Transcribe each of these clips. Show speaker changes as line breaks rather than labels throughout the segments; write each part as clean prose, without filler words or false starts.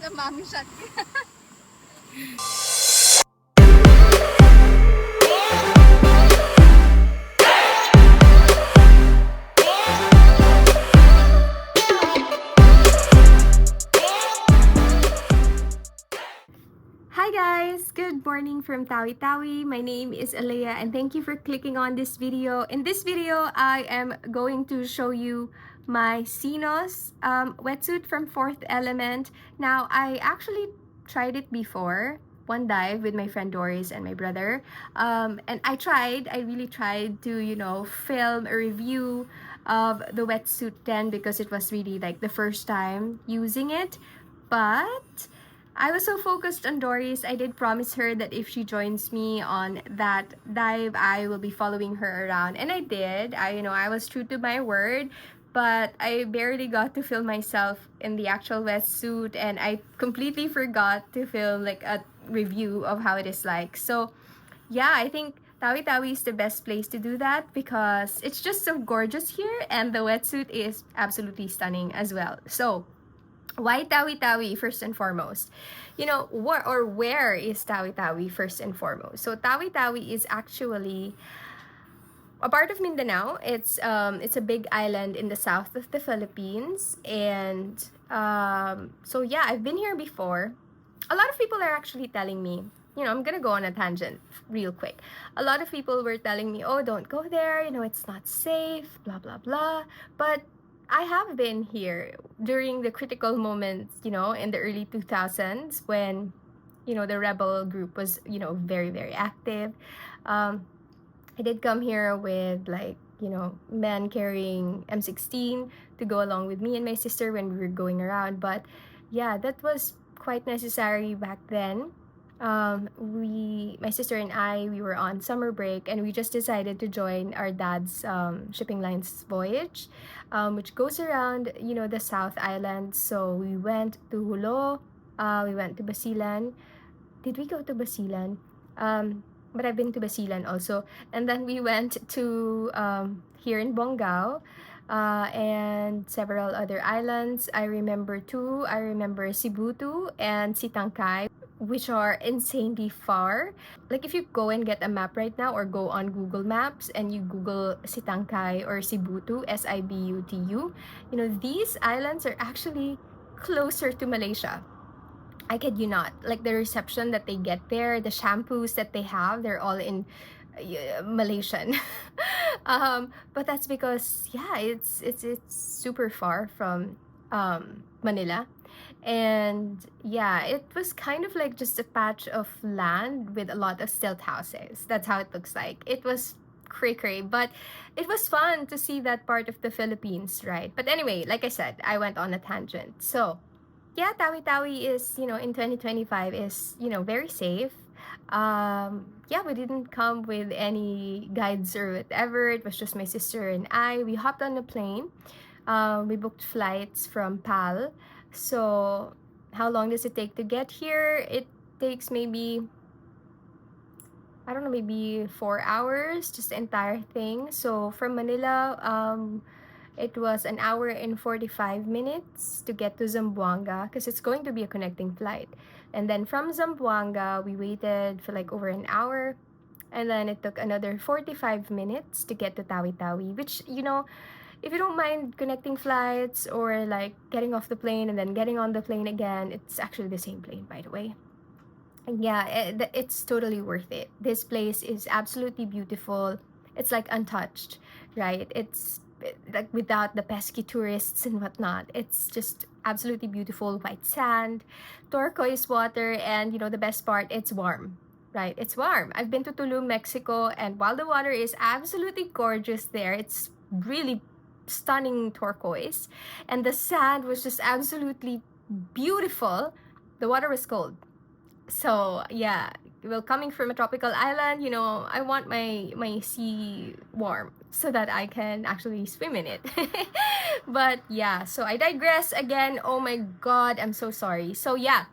a mommy shot.
Hi guys! Good morning from Tawi-Tawi. My name is Alea and thank you for clicking on this video. In this video, I am going to show you my Xenos wetsuit from Fourth Element. Now, I actually tried it before, one dive with my friend Doris and my brother. And I really tried to, film a review of the wetsuit then because it was really like the first time using it. But I was so focused on Doris, I did promise her that if she joins me on that dive, I will be following her around. And I did. I was true to my word, but I barely got to film myself in the actual wetsuit, and I completely forgot to film like a review of how it is like. So yeah, I think Tawi-Tawi is the best place to do that because it's just so gorgeous here, and the wetsuit is absolutely stunning as well. So why Tawi-Tawi first and foremost? Where is Tawi-Tawi first and foremost? So Tawi-Tawi is actually a part of Mindanao. It's a big island in the south of the Philippines, and so yeah, I've been here before. A lot of people are actually telling me, I'm gonna go on a tangent real quick. A lot of people were telling me, oh, don't go there, it's not safe, blah blah blah. But I have been here during the critical moments, in the early 2000s when, the rebel group was, very, very active. Um, I did come here with like, men carrying M16 to go along with me and my sister when we were going around. But yeah, that was quite necessary back then. My sister and we were on summer break, and we just decided to join our dad's shipping lines voyage, which goes around, the South Island. So we went to Hulo, we went to Basilan. Did we go to Basilan? But I've been to Basilan also. And then we went to here in Bongao, and several other islands. I remember two. I remember Cebu and Sitangkai, which are insanely far. Like if you go and get a map right now or go on Google Maps and you Google Sitangkai or Sibutu, Sibutu, these islands are actually closer to Malaysia. I kid you not. Like the reception that they get there, the shampoos that they have, they're all in Malaysian. But that's because yeah, it's super far from Manila. And yeah, it was kind of like just a patch of land with a lot of stilt houses. That's how it looks like. It was cray, but it was fun to see that part of the Philippines, right? But anyway, like I said, I went on a tangent. So yeah, Tawi-Tawi is, in 2025 is, very safe. Yeah, we didn't come with any guides or whatever. It was just my sister and I. We hopped on a plane. We booked flights from PAL. So how long does it take to get here? It takes maybe, I don't know, maybe 4 hours, just the entire thing. So from Manila, it was an hour and 45 minutes to get to Zamboanga because it's going to be a connecting flight. And then from Zamboanga, we waited for like over an hour. And then it took another 45 minutes to get to Tawi-Tawi, which, if you don't mind connecting flights or like getting off the plane and then getting on the plane again, it's actually the same plane, by the way. And yeah, it's totally worth it. This place is absolutely beautiful. It's like untouched, right? It's like without the pesky tourists and whatnot. It's just absolutely beautiful. White sand, turquoise water, and the best part, it's warm. Right, it's warm. I've been to Tulum, Mexico, and while the water is absolutely gorgeous there, it's really stunning turquoise, and the sand was just absolutely beautiful. The water was cold. So yeah, well, coming from a tropical island, I want my sea warm so that I can actually swim in it. But yeah, so I digress again. Oh my god, I'm so sorry. So yeah,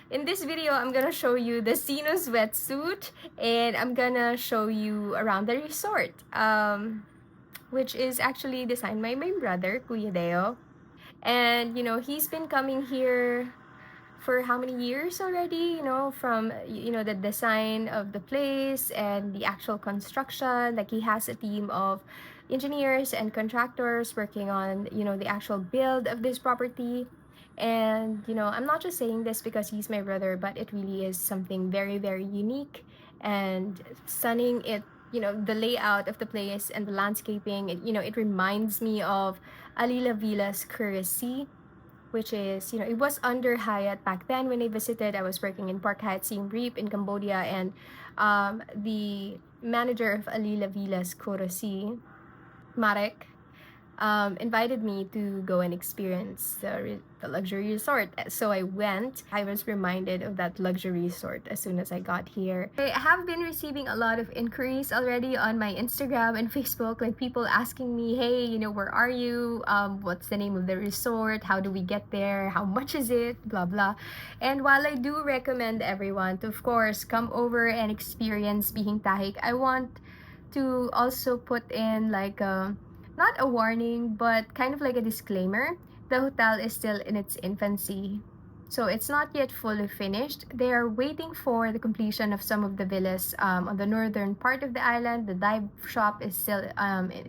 in this video, I'm gonna show you the Xenos wetsuit, and I'm gonna show you around the resort, which is actually designed by my brother, Kuya Deo. And he's been coming here for how many years already, you know, from, you know, the design of the place and the actual construction. Like, he has a team of engineers and contractors working on, you know, the actual build of this property. And, you know, I'm not just saying this because he's my brother, but it really is something very, very unique and stunning. It, you know, the layout of the place and the landscaping, it, you know, it reminds me of Alila Villa's Currency, which is, you know, it was under Hyatt back then when I visited. I was working in Park Hyatt Siem Reap in Cambodia, and the manager of Alila Villa's Currency, Marek, invited me to go and experience the luxury resort. So I went. I was reminded of that luxury resort as soon as I got here. I have been receiving a lot of inquiries already on my Instagram and Facebook, like people asking me, hey, you know, where are you? What's the name of the resort? How do we get there? How much is it? Blah, blah. And while I do recommend everyone to, of course, come over and experience Bihing Tahik, I want to also put in like not a warning, but kind of like a disclaimer. The hotel is still in its infancy, so it's not yet fully finished. They are waiting for the completion of some of the villas on the northern part of the island. The dive shop is still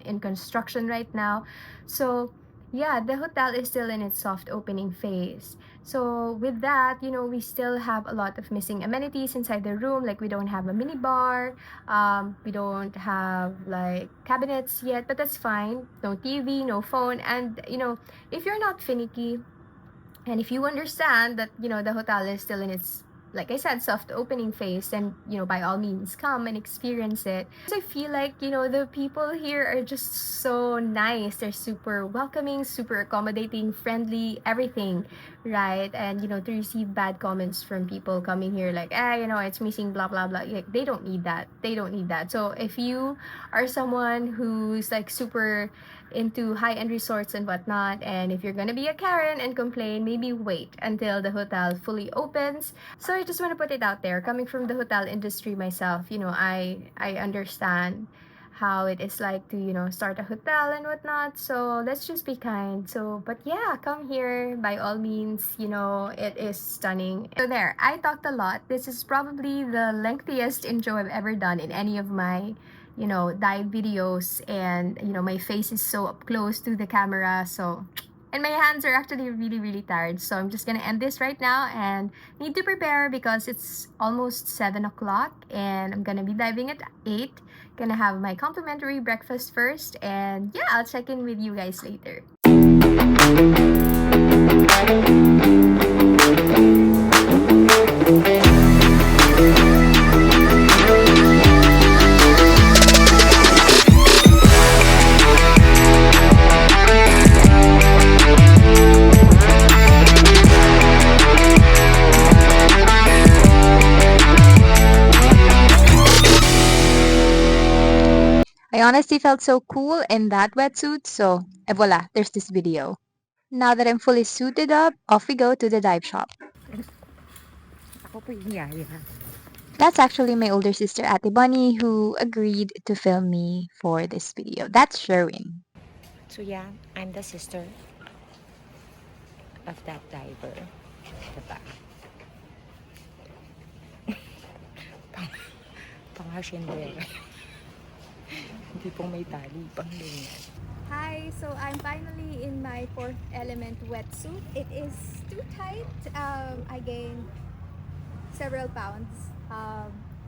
in construction right now. So yeah, the hotel is still in its soft opening phase. So with that, you know, we still have a lot of missing amenities inside the room. Like, we don't have a mini bar, we don't have like cabinets yet, but that's fine. No TV, no phone. And, you know, if you're not finicky, and if you understand that, you know, the hotel is still in its, like I said, soft opening phase, then, you know, by all means, come and experience it. I feel like, you know, the people here are just so nice. They're super welcoming, super accommodating, friendly, everything, right? And, you know, to receive bad comments from people coming here like, you know, it's missing blah, blah, blah. Like, they don't need that. They don't need that. So if you are someone who's like super into high-end resorts and whatnot, and if you're gonna be a Karen and complain, maybe wait until the hotel fully opens. So I just want to put it out there, coming from the hotel industry myself, you know, I understand how it is like to, you know, start a hotel and whatnot. So let's just be kind. So, but yeah, come here by all means. You know, it is stunning. So there, I talked a lot. This is probably the lengthiest intro I've ever done in any of my, you know, dive videos. And, you know, my face is so up close to the camera, so, and my hands are actually really, really tired. So I'm just gonna end this right now and need to prepare because it's almost 7 o'clock and I'm gonna be diving at 8. Gonna have my complimentary breakfast first, and yeah, I'll check in with you guys later.
I honestly felt so cool in that wetsuit, so voila, there's this video. Now that I'm fully suited up, off we go to the dive shop.
Ako po yung yaya.
That's actually my older sister Ate Bunny who agreed to film me for this video. That's Sherwin.
So yeah, I'm the sister of that diver. Diba? Pang-hasyendera. Hindi pong may tali, pang ganyan.
Hi, so I'm finally in my fourth element wetsuit. It is too tight. I gained several pounds.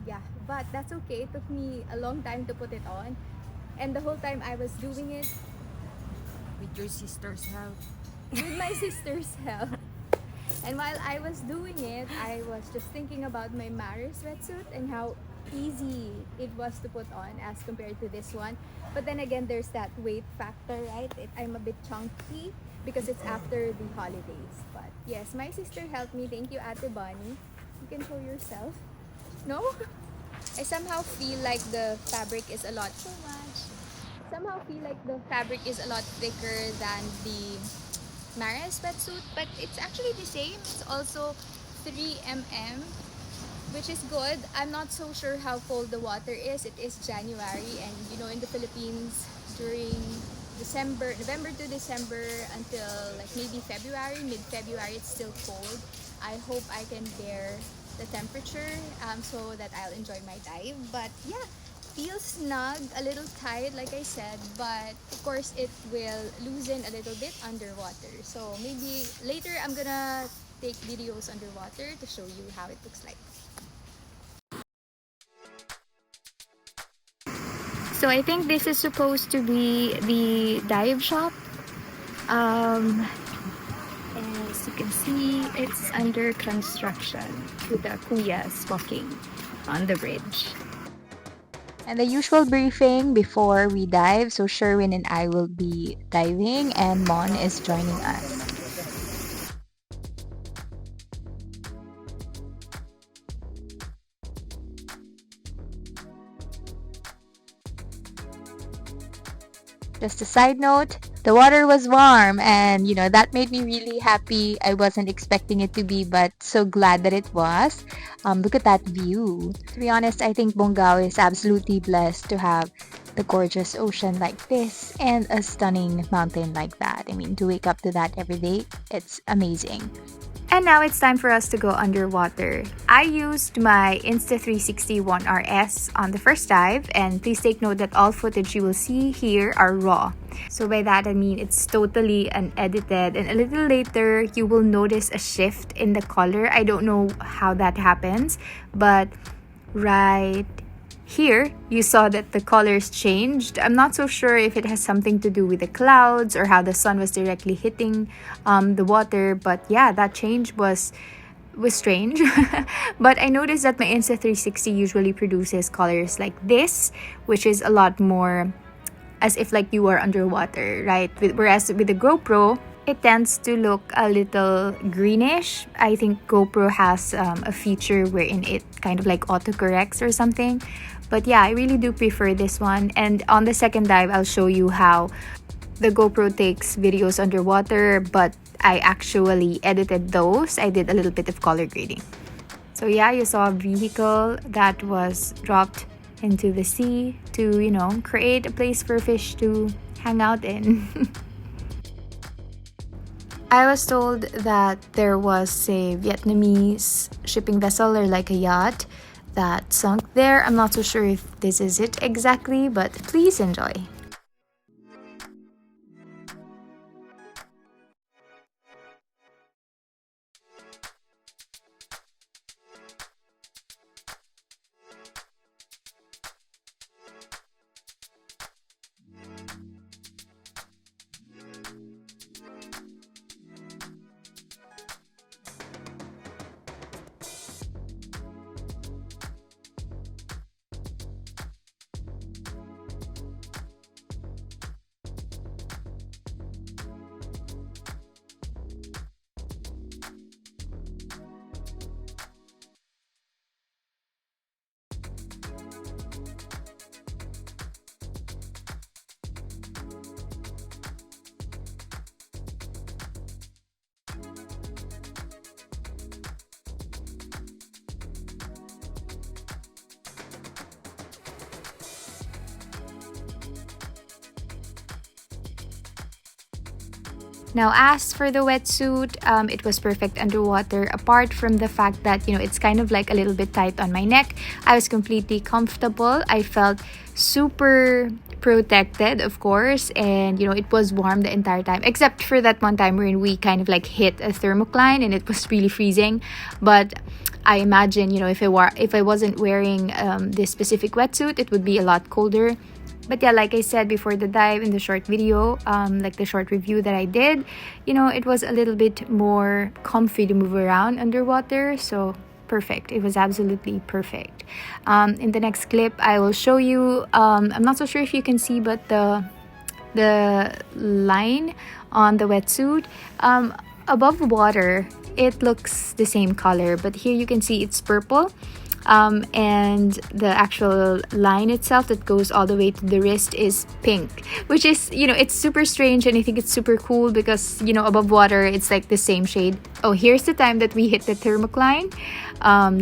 Yeah, but that's okay. It took me a long time to put it on. And the whole time I was doing it
With your sister's help.
with my sister's help. And while I was doing it, I was just thinking about my Maris wetsuit and how easy it was to put on as compared to this one. But then again, there's that weight factor, right? I'm a bit chunky because it's after the holidays. But yes, my sister helped me. Thank you, Ate Bunny. You can show yourself. No? I somehow feel like the fabric is a lot so much. Somehow feel like the fabric is a lot thicker than the Maris wetsuit, but it's actually the same. It's also 3 mm, which is good. I'm not so sure how cold the water is. It is January, and you know, in the Philippines during November to December until like maybe February, mid-February, it's still cold.
I hope I can bear the temperature so that I'll enjoy my dive. But yeah, feels snug, a little tight like I said, but of course it will loosen a little bit underwater. So maybe later I'm gonna take videos underwater to show you how it looks like. So I think this is supposed to be the dive shop. As you can see, it's under construction with the kuyas walking on the bridge.
And the usual briefing before we dive. So Sherwin and I will be diving and Mon is joining us. Just a side note, the water was warm and that made me really happy. I wasn't expecting it to be, but so glad that it was. Look at that view. To be honest, I think Bongao is absolutely blessed to have the gorgeous ocean like this and a stunning mountain like that. I mean, to wake up to that every day, it's amazing.
And now it's time for us to go underwater. I used my Insta360 1RS on the first dive, and please take note that all footage you will see here are raw. So by that I mean it's totally unedited, and a little later you will notice a shift in the color. I don't know how that happens, but right here, you saw that the colors changed. I'm not so sure if it has something to do with the clouds or how the sun was directly hitting the water, but yeah, that change was strange. But I noticed that my Insta360 usually produces colors like this, which is a lot more as if like you are underwater, right? Whereas with the GoPro, it tends to look a little greenish. I think GoPro has a feature wherein it kind of like autocorrects or something. But yeah, I really do prefer this one. And on the second dive, I'll show you how the GoPro takes videos underwater, but I actually edited those. I did a little bit of color grading. So yeah, you saw a vehicle that was dropped into the sea to, create a place for fish to hang out in. I was told that there was a Vietnamese shipping vessel or like a yacht that sunk there. I'm not so sure if this is it exactly, but please enjoy. Now, as for the wetsuit, it was perfect underwater. Apart from the fact that, it's kind of like a little bit tight on my neck, I was completely comfortable. I felt super protected, of course, and, it was warm the entire time, except for that one time wherein we kind of like hit a thermocline and it was really freezing. But I imagine, if I wasn't wearing this specific wetsuit, it would be a lot colder. But yeah, like I said before the dive in the short video, like the short review that I did, it was a little bit more comfy to move around underwater. So perfect. It was absolutely perfect. In the next clip, I will show you, I'm not so sure if you can see, but the line on the wetsuit, above water, it looks the same color. But here you can see it's purple. And the actual line itself that goes all the way to the wrist is pink, which is, it's super strange, and I think it's super cool because, above water, it's like the same shade. Oh, here's the time that we hit the thermocline.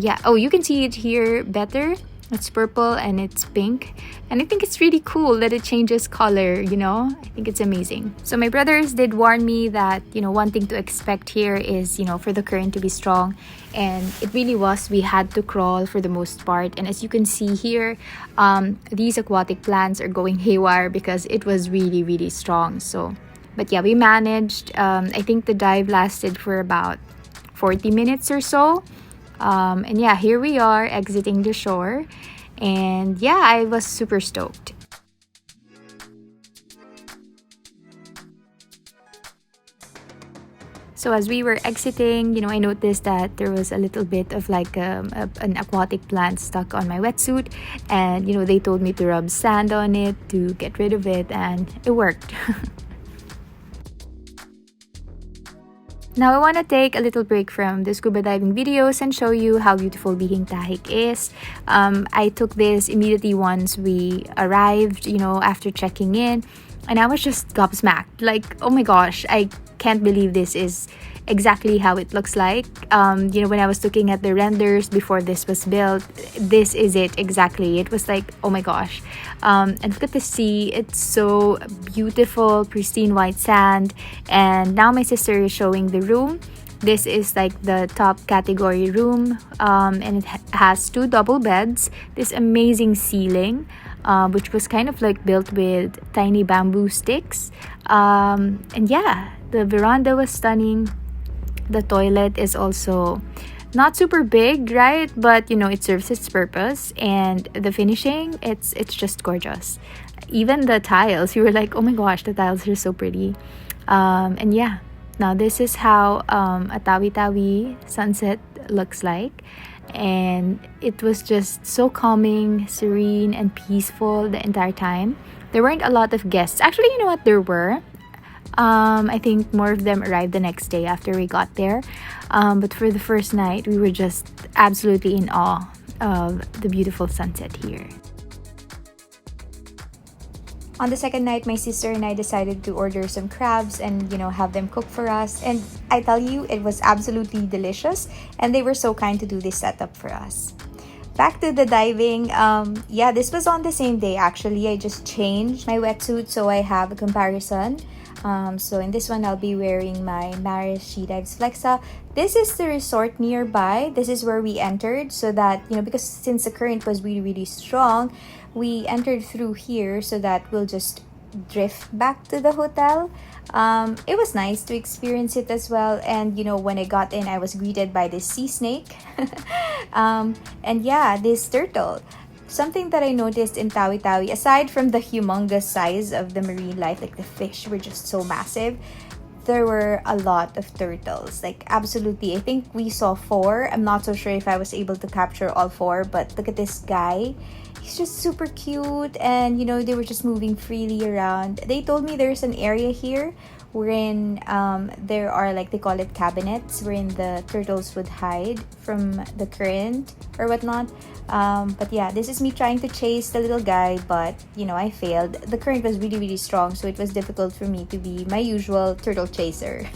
Yeah. Oh, you can see it here better. It's purple and it's pink. And I think it's really cool that it changes color, you know? I think it's amazing. So my brothers did warn me that, you know, one thing to expect here is, you know, for the current to be strong. And it really was. We had to crawl for the most part. And as you can see here, these aquatic plants are going haywire because it was really, really strong. So, but yeah, we managed. I think the dive lasted for about 40 minutes or so. And yeah, here we are exiting the shore. And yeah, I was super stoked. So as we were exiting, you know, I noticed that there was a little bit of like an aquatic plant stuck on my wetsuit. And, you know, they told me to rub sand on it to get rid of it, and it worked. Now I want to take a little break from the scuba diving videos and show you how beautiful Bihing Tahik is. I took this immediately once we arrived, you know, after checking in. And I was just gobsmacked. Like, oh my gosh, I can't believe this is exactly how it looks like. You know, when I was looking at the renders before this was built, this is it exactly. It was like, oh my gosh. And look at the sea. It's so beautiful, pristine white sand. And now my sister is showing the room. This is like the top category room, and it has 2 double beds, this amazing ceiling, which was kind of like built with tiny bamboo sticks. And yeah, the veranda was stunning. The toilet is also not super big, right? But you know, it serves its purpose. And the finishing, it's just gorgeous. Even the tiles, you were like, oh my gosh, the tiles are so pretty. And yeah, now this is how a Tawi-Tawi sunset looks like. And it was just so calming, serene, and peaceful the entire time. There weren't a lot of guests. Actually, you know what? There were. I think more of them arrived the next day after we got there. But for the first night, we were just absolutely in awe of the beautiful sunset here. On the second night, my sister and I decided to order some crabs and, you know, have them cook for us. And I tell you, it was absolutely delicious. And they were so kind to do this setup for us. Back to the diving. Yeah, this was on the same day actually. I just changed my wetsuit so I have a comparison. So in this one, I'll be wearing my Maris She Dives Flexa. This is the resort nearby. This is where we entered so that, you know, because since the current was really, really strong, we entered through here so that we'll just drift back to the hotel. It was nice to experience it as well. And, you know, when I got in, I was greeted by this sea snake. And yeah, this turtle. Something that I noticed in Tawi-Tawi, aside from the humongous size of the marine life, like the fish were just so massive, there were a lot of turtles. Like, absolutely. I think we saw 4. I'm not so sure if I was able to capture all 4, but look at this guy. He's just super cute, and, you know, they were just moving freely around. They told me there's an area here wherein there are, like, they call it cabinets, wherein the turtles would hide from the current or whatnot. But yeah, this is me trying to chase the little guy, but, you know, I failed. The current was really, really strong, so it was difficult for me to be my usual turtle chaser.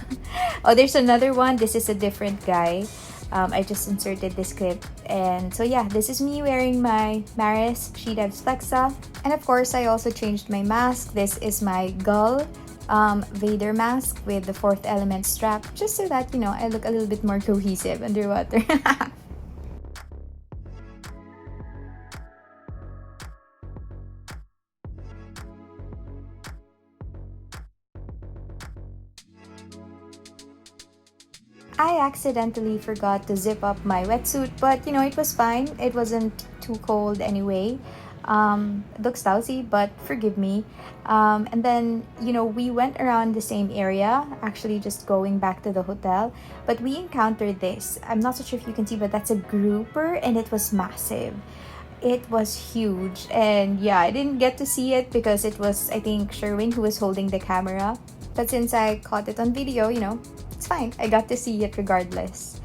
Oh, there's another one. This is a different guy. I just inserted this clip. And so yeah, this is me wearing my Maris She Dives Flexa. And of course, I also changed my mask. This is my Gull Vader mask with the Fourth Element strap, just so that, you know, I look a little bit more cohesive underwater. I accidentally forgot to zip up my wetsuit, but you know, it was fine. It wasn't too cold anyway. It looks lousy, but forgive me. And then, you know, we went around the same area, actually just going back to the hotel, but we encountered this. I'm not so sure if you can see, but that's a grouper, and it was massive. It was huge, and yeah, I didn't get to see it because it was, I think, Sherwin who was holding the camera. But since I caught it on video, you know, it's fine. I got to see it regardless.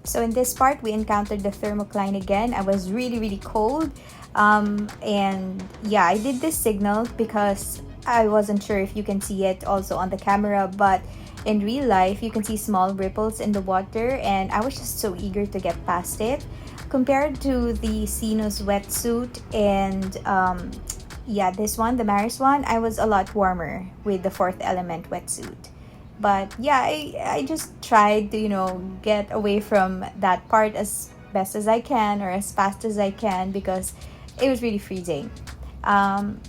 So in this part, we encountered the thermocline again. I was really, really cold. And yeah, I did this signal because
I wasn't sure if you can see it also on the camera, but in real life, you can see small ripples in the water, and I was just so eager to get past it. Compared to the Xenos wetsuit and yeah, this one, the Maris one, I was a lot warmer with the Fourth Element wetsuit. But yeah, I just tried to, get away from that part as best as I can or as fast as I can because it was really freezing. Um,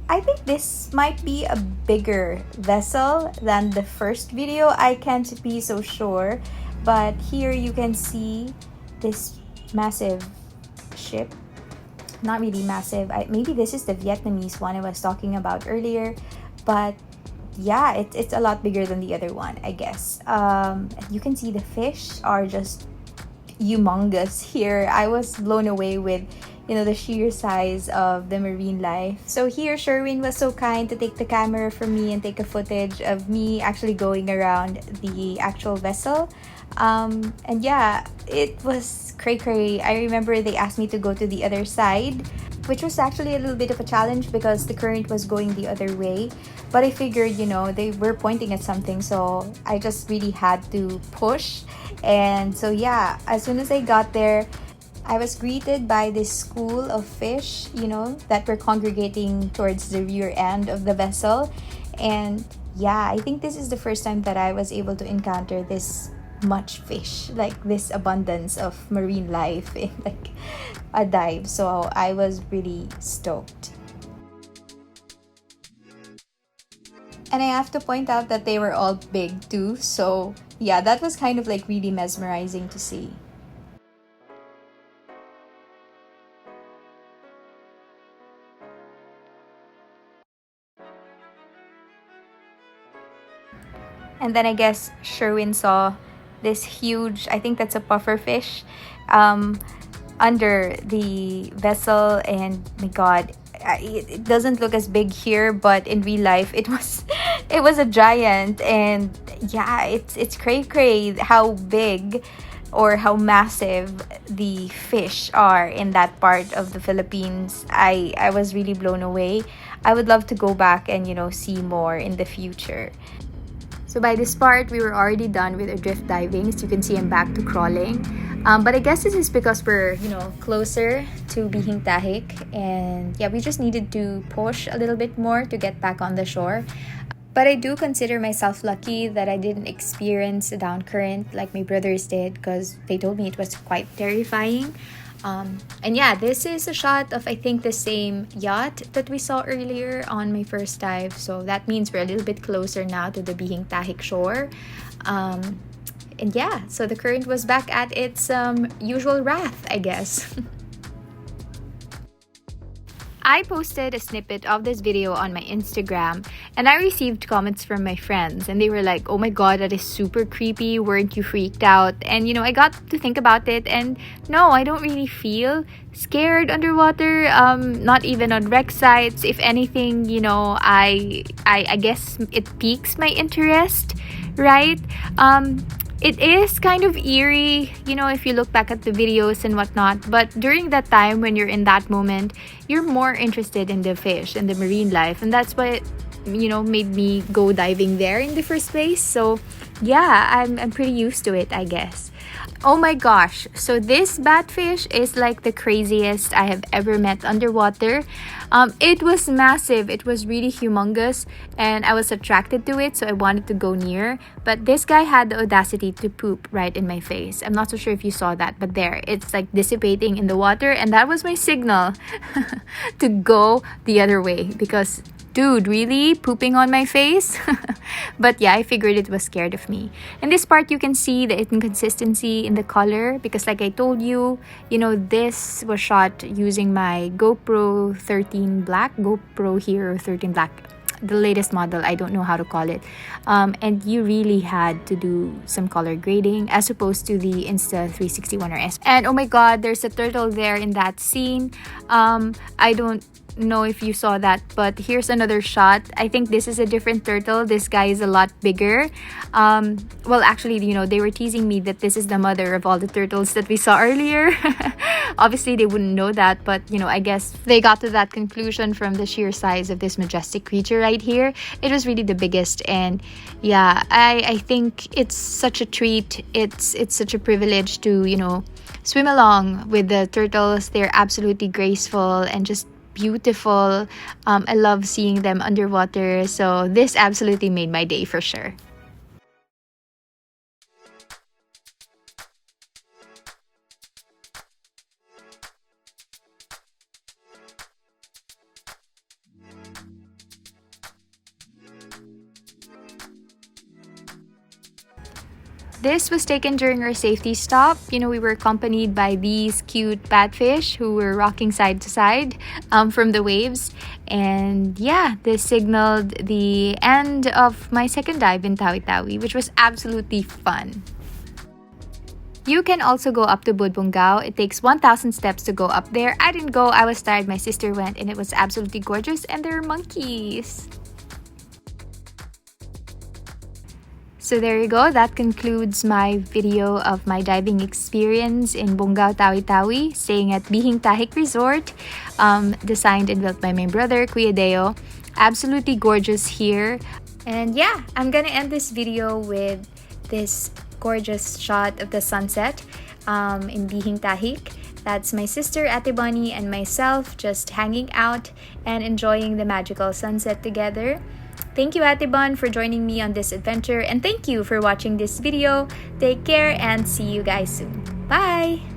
I think this might be a bigger vessel than the first video. I can't be so sure. But here you can see this massive ship. Not really massive. Maybe this is the Vietnamese one I was talking about earlier. But yeah, it's a lot bigger than the other one, I guess. You can see the fish are just humongous here. I was blown away with the sheer size of the marine life. So here Sherwin was so kind to take the camera from me and take a footage of me actually going around the actual vessel. And yeah, it was cray. I remember they asked me to go to the other side, which was actually a little bit of a challenge because the current was going the other way. But I figured, they were pointing at something, so I just really had to push. And so yeah, as soon as I got there, I was greeted by this school of fish, that were congregating towards the rear end of the vessel. And yeah, I think this is the first time that I was able to encounter this much fish, like this abundance of marine life in like a dive. So I was really stoked. And I have to point out that they were all big too. So yeah, that was kind of like really mesmerizing to see. And then I guess Sherwin saw this huge, I think that's a puffer fish, under the vessel. And my god, it doesn't look as big here, but in real life it was it was a giant. And yeah, it's cray how big or how massive the fish are in that part of the Philippines. I was really blown away. I would love to go back and see more in the future. So by this part, we were already done with our drift diving. As you can see, I'm back to crawling. But I guess this is because we're, closer to Bihing Tahik. And yeah, we just needed to push a little bit more to get back on the shore. But I do consider myself lucky that I didn't experience a down current like my brothers did, because they told me it was quite terrifying. And yeah, this is a shot of, I think, the same yacht that we saw earlier on my first dive. So that means we're a little bit closer now to the Bihing Tahik shore. And yeah, so the current was back at its usual wrath, I guess. I posted a snippet of this video on my Instagram, and I received comments from my friends, and they were like, oh my god, that is super creepy, weren't you freaked out? And I got to think about it, and no, I don't really feel scared underwater, not even on wreck sites. If anything, I guess it piques my interest, right? It is kind of eerie, if you look back at the videos and whatnot. But during that time, when you're in that moment, you're more interested in the fish and the marine life. And that's what, made me go diving there in the first place. So yeah, I'm pretty used to it, I guess. Oh my gosh, so this batfish is like the craziest I have ever met underwater. It was massive, it was really humongous, and I was attracted to it, so I wanted to go near. But this guy had the audacity to poop right in my face. I'm not so sure if you saw that, but there, it's like dissipating in the water, and that was my signal to go the other way, because dude, really? Pooping on my face? But yeah, I figured it was scared of me. In this part, you can see the inconsistency in the color because like I told you, this was shot using my GoPro 13 Black, GoPro Hero 13 Black, the latest model, I don't know how to call it. And you really had to do some color grading as opposed to the Insta360 One RS. And oh my god, there's a turtle there in that scene. I don't
know if you saw that, but here's another shot. I think this is a different turtle. This guy is a lot bigger. Well, actually, you know, they were teasing me that this is the mother of all the turtles that we saw earlier. Obviously, they wouldn't know that, but you know, I guess they got to that conclusion from the sheer size of this majestic creature right here. It was really the biggest, and yeah, I think it's such a treat. It's such a privilege to, you know, swim along with the turtles. They're absolutely graceful and just beautiful. I love seeing them underwater, so this absolutely made my day for sure. This was taken during our safety stop. You know, we were accompanied by these cute batfish who were rocking side to side from the waves. And yeah, this signaled the end of my second dive in Tawi-Tawi, which was absolutely fun. You can also go up to Bongao. It takes 1,000 steps to go up there. I didn't go, I was tired. My sister went, and it was absolutely gorgeous. And there are monkeys. So there you go, that concludes my video of my diving experience in Bongao, Tawi-Tawi, staying at Bihing Tahik Resort, designed and built by my brother, Kuya Deo. Absolutely gorgeous here. And yeah, I'm gonna end this video with this gorgeous shot of the sunset in Bihing Tahik. That's my sister Ate Bonnie and myself just hanging out and enjoying the magical sunset together. Thank you, Ate Bon, for joining me on this adventure, and thank you for watching this video. Take care and see you guys soon. Bye!